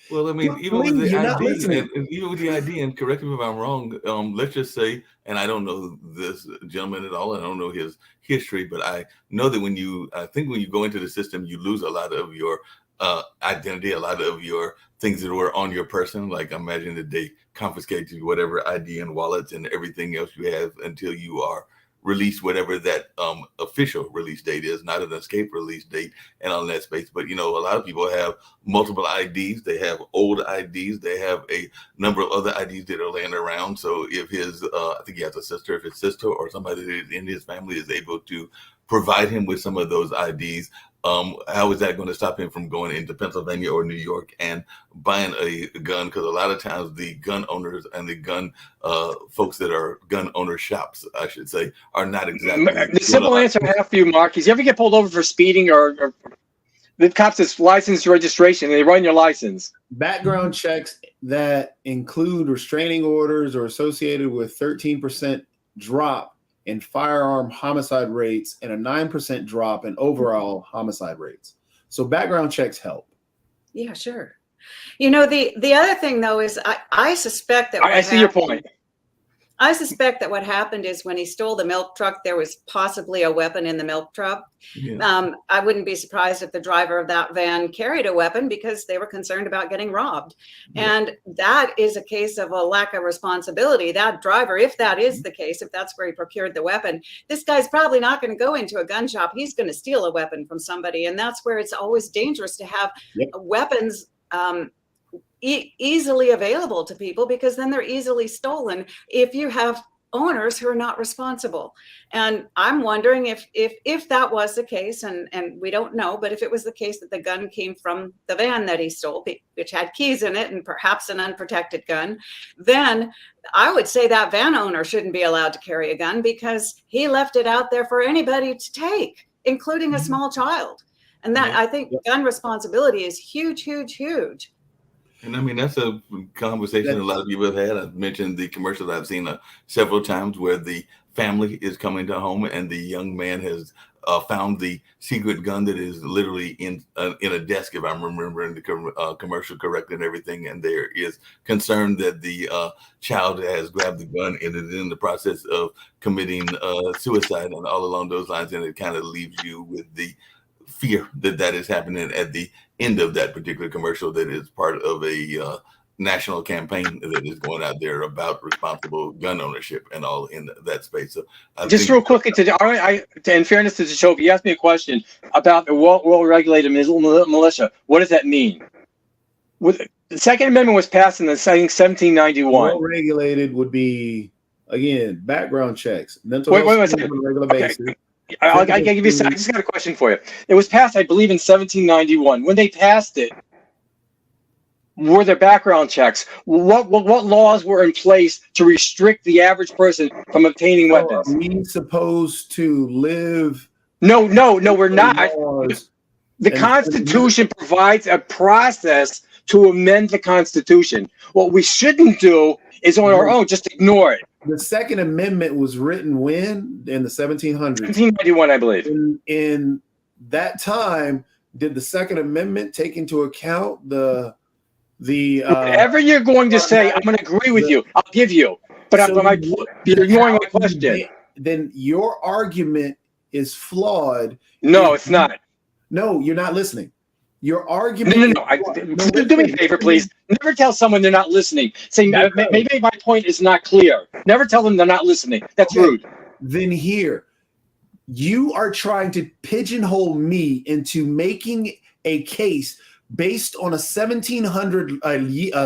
Well, I mean, Well, even with the you're not ID, listening. and even with the ID, and correct me if I'm wrong. Let's just say, and I don't know this gentleman at all, and I don't know his history, but I know that I think when you go into the system, you lose a lot of your identity, a lot of your things that were on your person. Like, imagine that they confiscate you whatever ID and wallets and everything else you have until you are release, whatever that official release date is, not an escape release date, and on that space. But, a lot of people have multiple IDs. They have old IDs. They have a number of other IDs that are laying around. So if I think he has a sister, if his sister or somebody that is in his family is able to provide him with some of those IDs, how is that going to stop him from going into Pennsylvania or New York and buying a gun? Because a lot of times the gun owners and the gun folks that are gun owner shops, I should say, are not exactly. The simple answer I have for you, Mark, is you ever get pulled over for speeding or the cops says license registration and they run your license. Background checks that include restraining orders are associated with 13% drop in firearm homicide rates and a 9% drop in overall homicide rates. So background checks help. Yeah, sure. The other thing though is I suspect that I see your point. I suspect that what happened is when he stole the milk truck, there was possibly a weapon in the milk truck. Yeah. I wouldn't be surprised if the driver of that van carried a weapon because they were concerned about getting robbed. Yeah. And that is a case of a lack of responsibility. That driver, if that is the case, if that's where he procured the weapon, this guy's probably not going to go into a gun shop. He's going to steal a weapon from somebody. And that's where it's always dangerous to have weapons easily available to people, because then they're easily stolen if you have owners who are not responsible. And I'm wondering if that was the case, and we don't know, but if it was the case that the gun came from the van that he stole, which had keys in it and perhaps an unprotected gun, then I would say that van owner shouldn't be allowed to carry a gun because he left it out there for anybody to take, including a small child. And that, I think, gun responsibility is huge, huge, huge. And I mean, that's a conversation a lot of people have had. I've mentioned the commercial that I've seen several times where the family is coming to home and the young man has found the secret gun that is literally in a desk, if I'm remembering the commercial correctly and everything. And there is concern that the child has grabbed the gun and is in the process of committing suicide and all along those lines. And it kind of leaves you with the fear that is happening at the end of that particular commercial that is part of a national campaign that is going out there about responsible gun ownership and all in that space. So just real quick, in fairness to Jacoby, you asked me a question about the well-regulated militia. What does that mean? The Second Amendment was passed in, I think, 1791. Well-regulated would be, again, background checks, mental health on a regular basis. I'll give you. I just got a question for you. It was passed, I believe, in 1791. When they passed it, were there background checks? What laws were in place to restrict the average person from obtaining weapons? Are we supposed to live? No, we're not. The Constitution provides a process to amend the Constitution. What we shouldn't do is on our own just ignore it. The Second Amendment was written when? In the 1700s. 1791, I believe. In that time, did the Second Amendment take into account the whatever you're going to say, I'm going to agree with you. I'll give you. But you're ignoring my question. Then your argument is flawed. No, it's not. No, you're not listening. Your argument. No. Do me a favor, please. Never tell someone they're not listening. Say, maybe my point is not clear. Never tell them they're not listening. That's rude. Then here, you are trying to pigeonhole me into making a case based on a 1700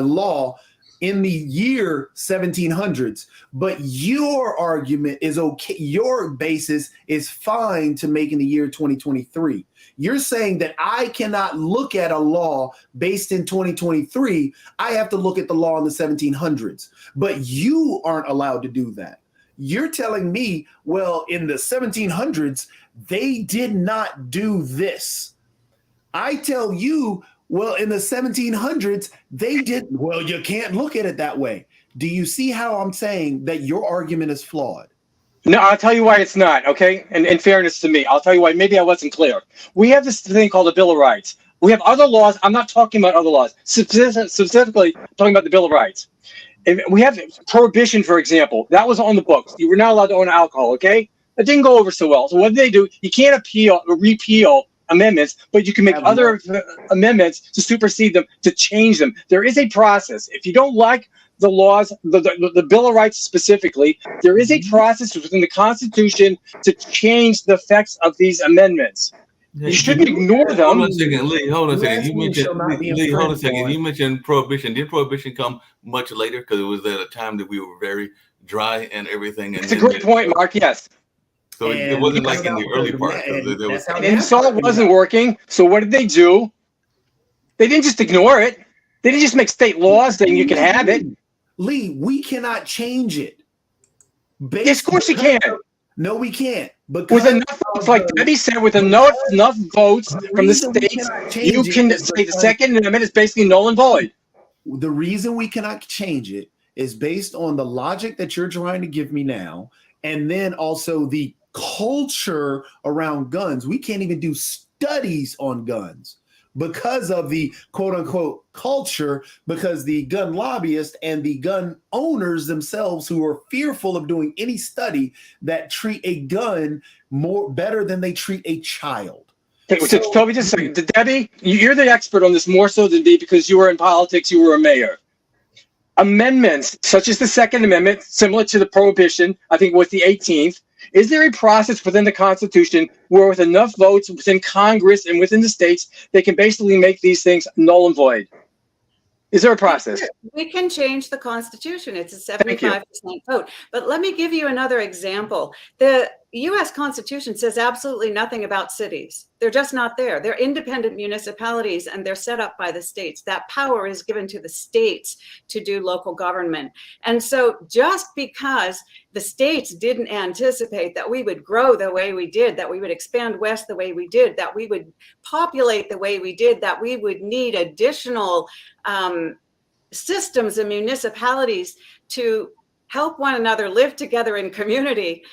law in the year 1700s, but your argument is okay. Your basis is fine to make in the year 2023. You're saying that I cannot look at a law based in 2023. I have to look at the law in the 1700s, but you aren't allowed to do that. You're telling me, well, in the 1700s, they did not do this. I tell you, Well, in the 1700s, they didn't. Well, you can't look at it that way. Do you see how I'm saying that your argument is flawed? No, I'll tell you why it's not, okay? And in fairness to me, I'll tell you why. Maybe I wasn't clear. We have this thing called the Bill of Rights. We have other laws. I'm not talking about other laws. Specifically, I'm talking about the Bill of Rights. And we have prohibition, for example. That was on the books. You were not allowed to own alcohol, okay? That didn't go over so well. So what did they do? You can't appeal or repeal amendments, but you can make other amendments to supersede them, to change them. There is a process. If you don't like the laws, the Bill of Rights specifically, there is a process within the Constitution to change the effects of these amendments. You shouldn't ignore them. Hold on a second, Lee. Hold on a second. You mentioned Lee. Hold on a second. You mentioned prohibition. Did prohibition come much later? Because it was at a time that we were very dry and everything. And it's a great point, Mark. Yes. So it wasn't like in the early part. And saw it wasn't working. So what did they do? They didn't just ignore it. They didn't just make state laws saying you can have it. Lee, we cannot change it. Yes, of course you can. No, we can't. With enough votes, like Debbie said, with enough votes from the states, you can say the Second Amendment is basically null and void. The reason we cannot change it is based on the logic that you're trying to give me now, and then also the culture around guns. We can't even do studies on guns because of the quote unquote culture, because the gun lobbyists and the gun owners themselves, who are fearful of doing any study that treat a gun better than they treat a child. Okay, so Toby, just a second. Debbie, you're the expert on this more so than me because you were in politics, you were a mayor. Amendments such as the Second Amendment, similar to the Prohibition, I think was the 18th. Is there a process within the Constitution where with enough votes within Congress and within the states, they can basically make these things null and void? Is there a process? We can change the Constitution. It's a 75% vote. But let me give you another example. The U.S. Constitution says absolutely nothing about cities. They're just not there. They're independent municipalities, and they're set up by the states. That power is given to the states to do local government. And so just because the states didn't anticipate that we would grow the way we did, that we would expand west the way we did, that we would populate the way we did, that we would need additional systems and municipalities to help one another live together in community.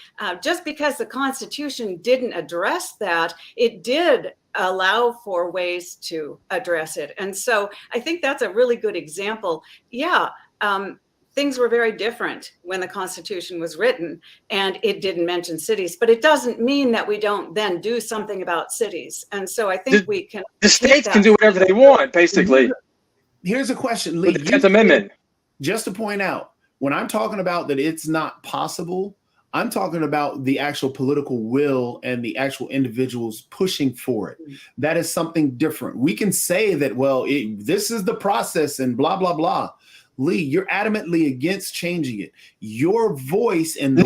Just because the Constitution didn't address that, it did allow for ways to address it. And so I think that's a really good example. Yeah, things were very different when the Constitution was written, and it didn't mention cities, but it doesn't mean that we don't then do something about cities. And so I think we can. The states can do whatever they want, basically. Here's a question, Lee. The 10th Amendment. Just to point out, when I'm talking about that it's not possible, I'm talking about the actual political will and the actual individuals pushing for it. That is something different. We can say that, well, this is the process and blah, blah, blah. Lee, you're adamantly against changing it. Your voice and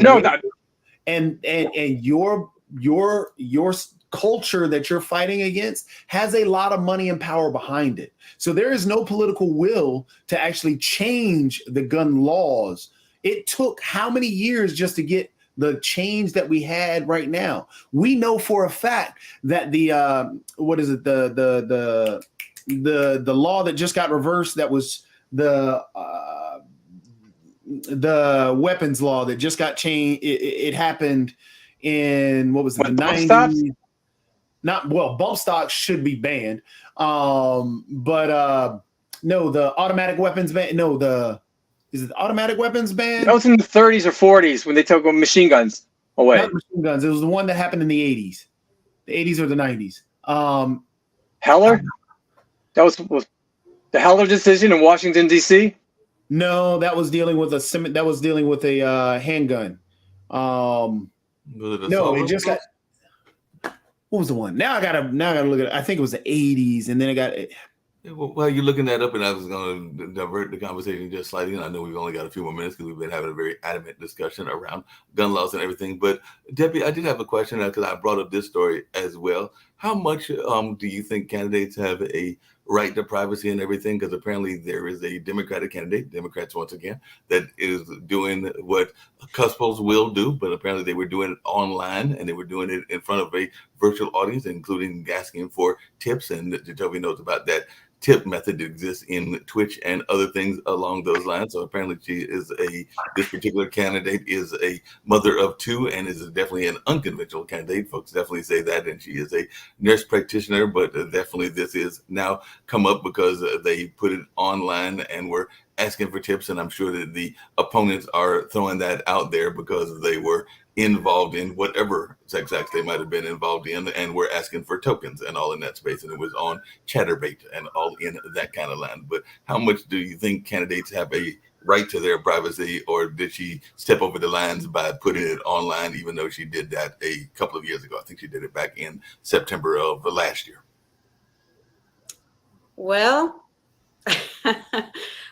your culture that you're fighting against has a lot of money and power behind it. So there is no political will to actually change the gun laws. It took how many years just to get the change that we had right now? We know for a fact that the law that just got reversed, that was the weapons law that just got changed. It happened in the 90s. Bump stocks should be banned. No, the automatic weapons ban. Is it the automatic weapons ban? That was in the 30s or 40s when they took machine guns away. Not machine guns. It was the one that happened in the 80s or the 90s. Heller? That was the Heller decision in Washington, D.C.? No, that was dealing with a handgun. No, it just got. What was the one? Now I gotta look at it. I think it was the 80s, and then it got. Well, you're looking that up, and I was going to divert the conversation just slightly. And I know we've only got a few more minutes because we've been having a very adamant discussion around gun laws and everything. But Debbie, I did have a question because I brought up this story as well. How much do you think candidates have a right to privacy and everything? Because apparently there is a Democratic candidate, Democrats once again, that is doing what Cuspos will do, but apparently they were doing it online and they were doing it in front of a virtual audience, including asking for tips. And Toby knows about that tip method that exists in Twitch and other things along those lines. So apparently this particular candidate is a mother of two and is definitely an unconventional candidate. Folks definitely say that, and she is a nurse practitioner, but definitely this is now come up because they put it online and were asking for tips, and I'm sure that the opponents are throwing that out there because they were involved in whatever sex acts they might have been involved in, and we're asking for tokens and all in that space. And it was on Chatterbait and all in that kind of line. But how much do you think candidates have a right to their privacy, or did she step over the lines by putting it online, even though she did that a couple of years ago? I think she did it back in September of last year. Well,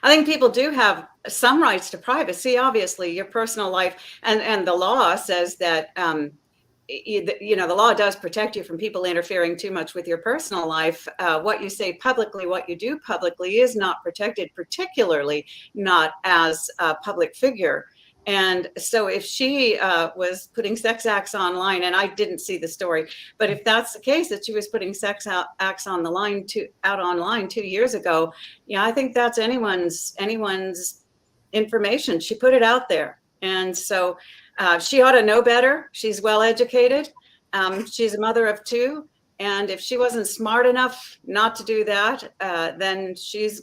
I think people do have some rights to privacy. Obviously, your personal life, and the law says that the law does protect you from people interfering too much with your personal life. What you say publicly, what you do publicly, is not protected, particularly not as a public figure. And so if she was putting sex acts online, and I didn't see the story, but if that's the case, that she was putting sex acts on the line out online 2 years ago, yeah, I think that's anyone's information. She put it out there. And so she ought to know better. She's well educated. She's a mother of two. And if she wasn't smart enough not to do that, then she's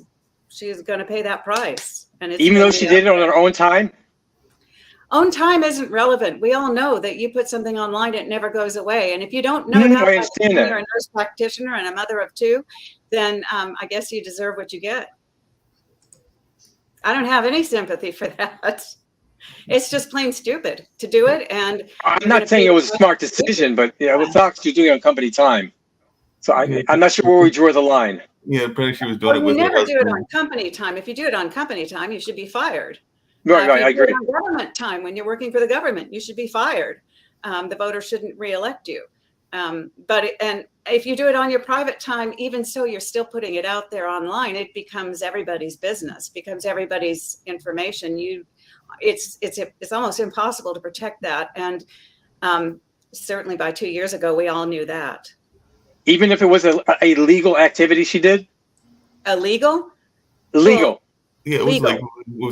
going to pay that price. And it's even though she did it on her own time? Own time isn't relevant. We all know that you put something online, it never goes away. And if you don't know I that, understand that. you're a nurse practitioner and a mother of two, then I guess you deserve what you get. I don't have any sympathy for that. It's just plain stupid to do it. And I'm not saying it was a smart decision, but yeah, it was not you're doing it on company time. So I'm not sure where we draw the line. Yeah, apparently she was doing it with you her never do it husband. on company time. If you do it on company time, you should be fired. Right, If I you do it agree. on government time, when you're working for the government, you should be fired. The voters shouldn't reelect you. But if you do it on your private time, even so, you're still putting it out there online. It becomes everybody's business, becomes everybody's information. It's almost impossible to protect that. And certainly by 2 years ago, we all knew that. Even if it was a legal activity she did? Illegal? Illegal. Yeah, it was Legal. like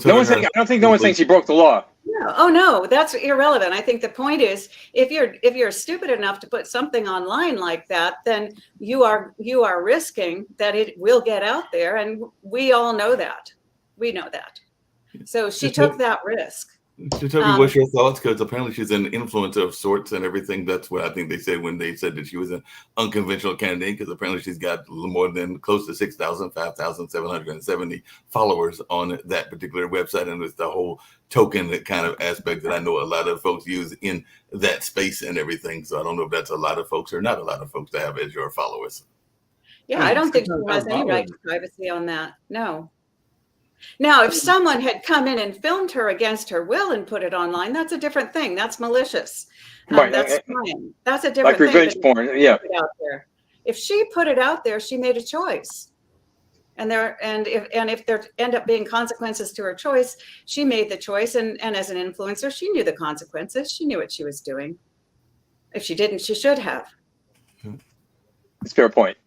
I don't think no one's saying she broke the law. No. Oh no, that's irrelevant. I think the point is, if you're stupid enough to put something online like that, then you are risking that it will get out there, and we all know that. We know that. So she took that risk. So tell me what's your thoughts, because apparently she's an influencer of sorts and everything. That's what I think they said when they said that she was an unconventional candidate, because apparently she's got more than close to 5,770 followers on that particular website. And it's the whole token kind of aspect that I know a lot of folks use in that space and everything. So I don't know if that's a lot of folks or not a lot of folks to have as your followers. Yeah, I don't think she has any right to privacy on that. No. Now, if someone had come in and filmed her against her will and put it online, that's a different thing. That's malicious. Right. That's fine. That's a different Like revenge thing. porn. Yeah. If she put it out there, she made a choice. And if there end up being consequences to her choice, she made the choice. And as an influencer, she knew the consequences. She knew what she was doing. If she didn't, she should have. It's a fair point.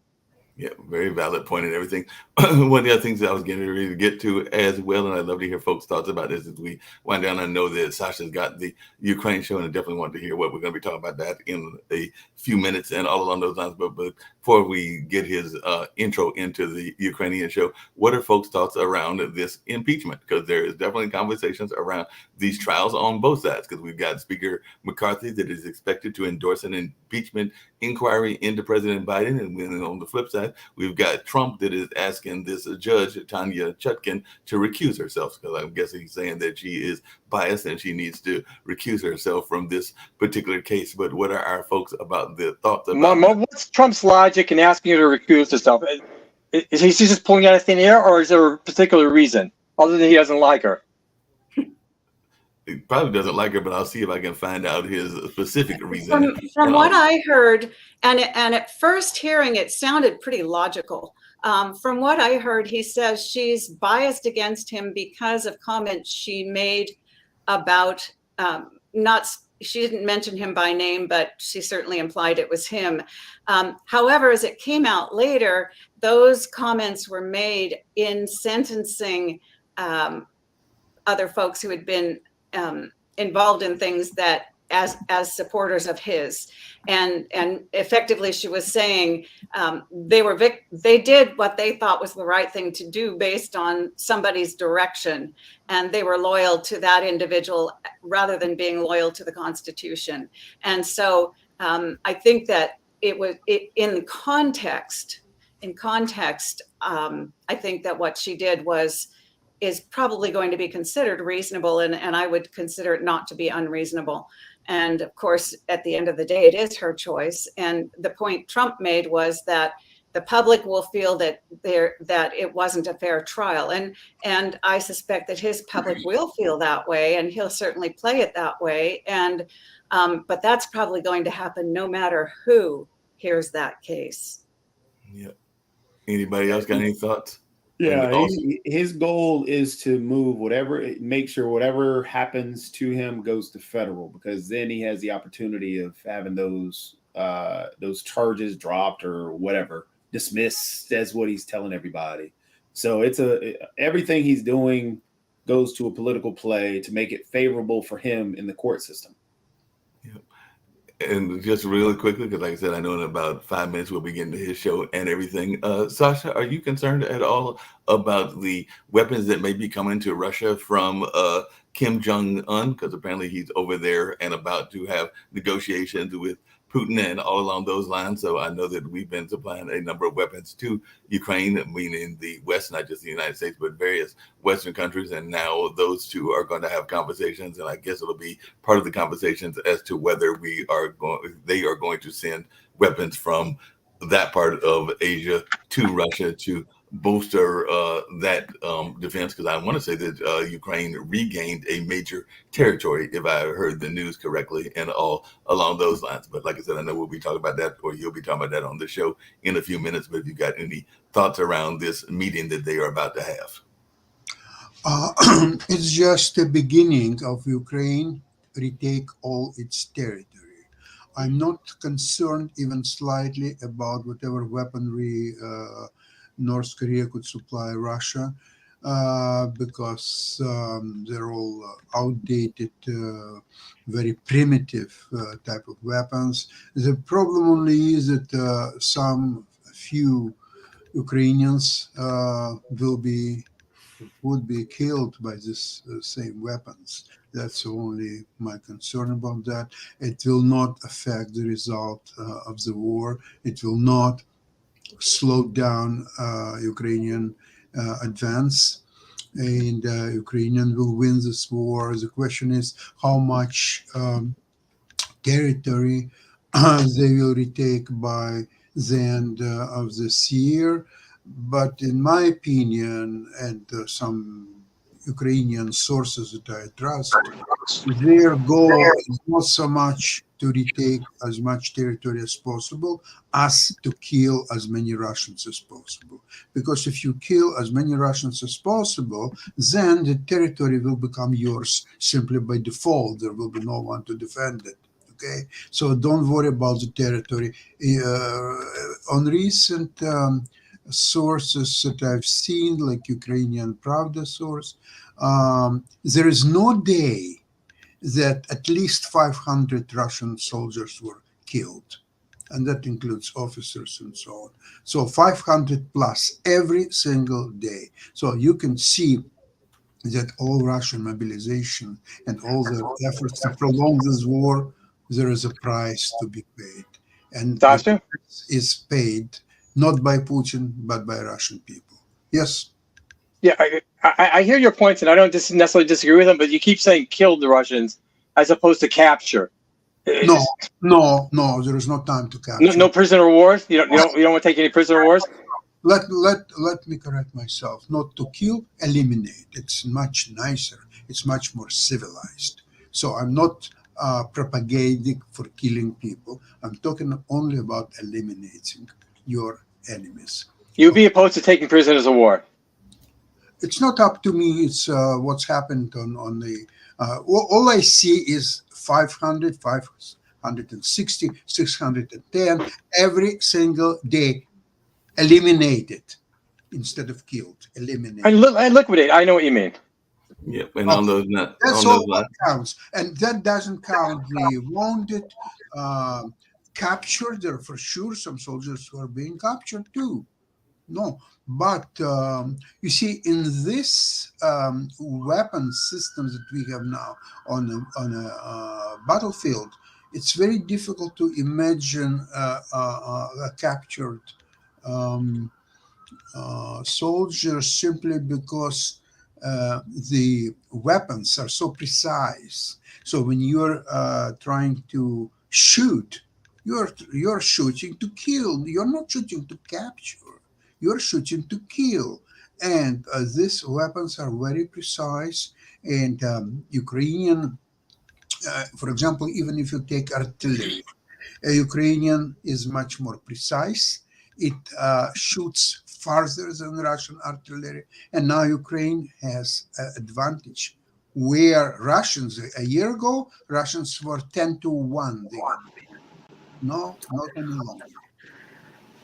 Yeah, very valid point and everything. One of the other things that I was getting ready to get to as well, and I'd love to hear folks' thoughts about this as we wind down. I know that Sasha's got the Ukraine show, and I definitely want to hear what we're going to be talking about that in a few minutes and all along those lines. But before we get his intro into the Ukrainian show, what are folks' thoughts around this impeachment? Because there is definitely conversations around these trials on both sides, because we've got Speaker McCarthy that is expected to endorse an impeachment inquiry into President Biden. And then on the flip side, we've got Trump that is asking this judge, Tanya Chutkan, to recuse herself, because I'm guessing he's saying that she is biased and she needs to recuse herself from this particular case. But what are our folks about the thoughts about what's Trump's logic in asking her to recuse herself? Is he just pulling out of thin air, or is there a particular reason other than he doesn't like her? He probably doesn't like her, but I'll see if I can find out his specific reason. From what I heard, and at first hearing it sounded pretty logical. From what I heard, he says she's biased against him because of comments she made about not she didn't mention him by name, but she certainly implied it was him. However, as it came out later, those comments were made in sentencing other folks who had been involved in things that as supporters of his, and effectively she was saying they did what they thought was the right thing to do based on somebody's direction, and they were loyal to that individual rather than being loyal to the Constitution. And so I think that in context, I think that what she did is probably going to be considered reasonable, and I would consider it not to be unreasonable. And of course, at the end of the day, it is her choice. And the point Trump made was that the public will feel that it wasn't a fair trial. And I suspect that his public will feel that way, and he'll certainly play it that way. And but that's probably going to happen no matter who hears that case. Yeah. Anybody else got any thoughts? Yeah, his goal is to make sure whatever happens to him goes to federal, because then he has the opportunity of having those charges dropped or whatever, dismissed, as what he's telling everybody. So everything he's doing goes to a political play to make it favorable for him in the court system. Yeah. And just really quickly, because like I said, I know in about 5 minutes we'll be getting to his show and everything. Sasha, are you concerned at all about the weapons that may be coming to Russia from Kim Jong-un? Because apparently he's over there and about to have negotiations with Putin and all along those lines. So I know that we've been supplying a number of weapons to Ukraine, meaning the West, not just the United States, but various Western countries. And now those two are going to have conversations. And I guess it'll be part of the conversations as to whether they are going to send weapons from that part of Asia to Russia to bolster that defense, because I want to say that Ukraine regained a major territory, if I heard the news correctly, and all along those lines. But like I said, I know we'll be talking about that, or you'll be talking about that on the show in a few minutes. But if you got any thoughts around this meeting that they are about to have? It's just the beginning of Ukraine retake all its territory. I'm not concerned even slightly about whatever weaponry North Korea could supply Russia, because they're all outdated, very primitive type of weapons. The problem only is that a few Ukrainians would be killed by this same weapons. That's only my concern about that. It will not affect the result of the war. It will not slow down Ukrainian advance, and Ukrainian will win this war. The question is how much territory they will retake by the end of this year. But in my opinion, and some Ukrainian sources that I trust, their goal is not so much to retake as much territory as possible as to kill as many Russians as possible. Because if you kill as many Russians as possible, then the territory will become yours simply by default. There will be no one to defend it. Okay, so don't worry about the territory. On recent sources that I've seen, like Ukrainian Pravda source, there is no day that at least 500 Russian soldiers were killed, and that includes officers and so on. So 500 plus every single day. So you can see that all Russian mobilization and all the efforts to prolong this war, there is a price to be paid. And the price is paid not by Putin, but by Russian people. Yes? Yeah, I hear your points, and I don't necessarily disagree with them, but you keep saying killed the Russians as opposed to capture. No, there is no time to capture. No prisoner of wars? You don't want to take any prisoner of wars? Let me correct myself. Not to kill, eliminate. It's much nicer. It's much more civilized. So I'm not propagating for killing people. I'm talking only about eliminating your enemies. You'd be opposed to taking prisoners of war? it's not up to me. It's what's happened on the. All I see is 500, 560, 610 every single day eliminated instead of killed. Eliminated. I liquidate. I know what you mean. Yep. And on those That's on all those that lines, counts, and that doesn't count the wounded, captured. There are for sure some soldiers who are being captured too. No, but you see, in this weapon systems that we have now on a battlefield, it's very difficult to imagine a captured soldier simply because the weapons are so precise. So when you're trying to shoot, you're shooting to kill. You're not shooting to capture. You're shooting to kill. And these weapons are very precise. And Ukrainian, for example, even if you take artillery, Ukrainian is much more precise. It shoots farther than Russian artillery. And now Ukraine has an advantage. Where Russians, a year ago, Russians were 10-1. No, not any longer.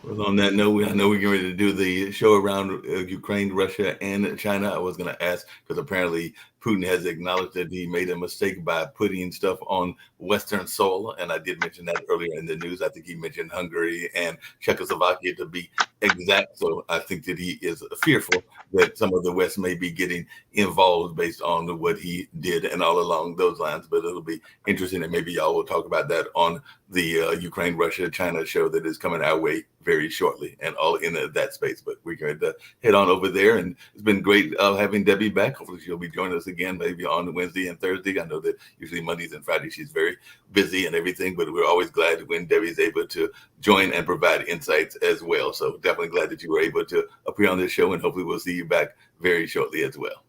well, on that note, I know we're getting ready to do the show around Ukraine, Russia, and China. I was going to ask because apparently Putin has acknowledged that he made a mistake by putting stuff on Western soil. And I did mention that earlier in the news. I think he mentioned Hungary and Czechoslovakia to be exact. So I think that he is fearful that some of the West may be getting involved based on what he did and all along those lines. But it'll be interesting, and maybe y'all will talk about that on the Ukraine, Russia, China show that is coming our way very shortly, and all in that space. But we're going to head on over there, and it's been great having Debbie back. Hopefully she'll be joining us again, maybe on Wednesday and Thursday. I know that usually Mondays and Fridays she's very busy and everything, but we're always glad when Debbie's able to join and provide insights as well. So definitely glad that you were able to appear on this show, and hopefully we'll see you back very shortly as well.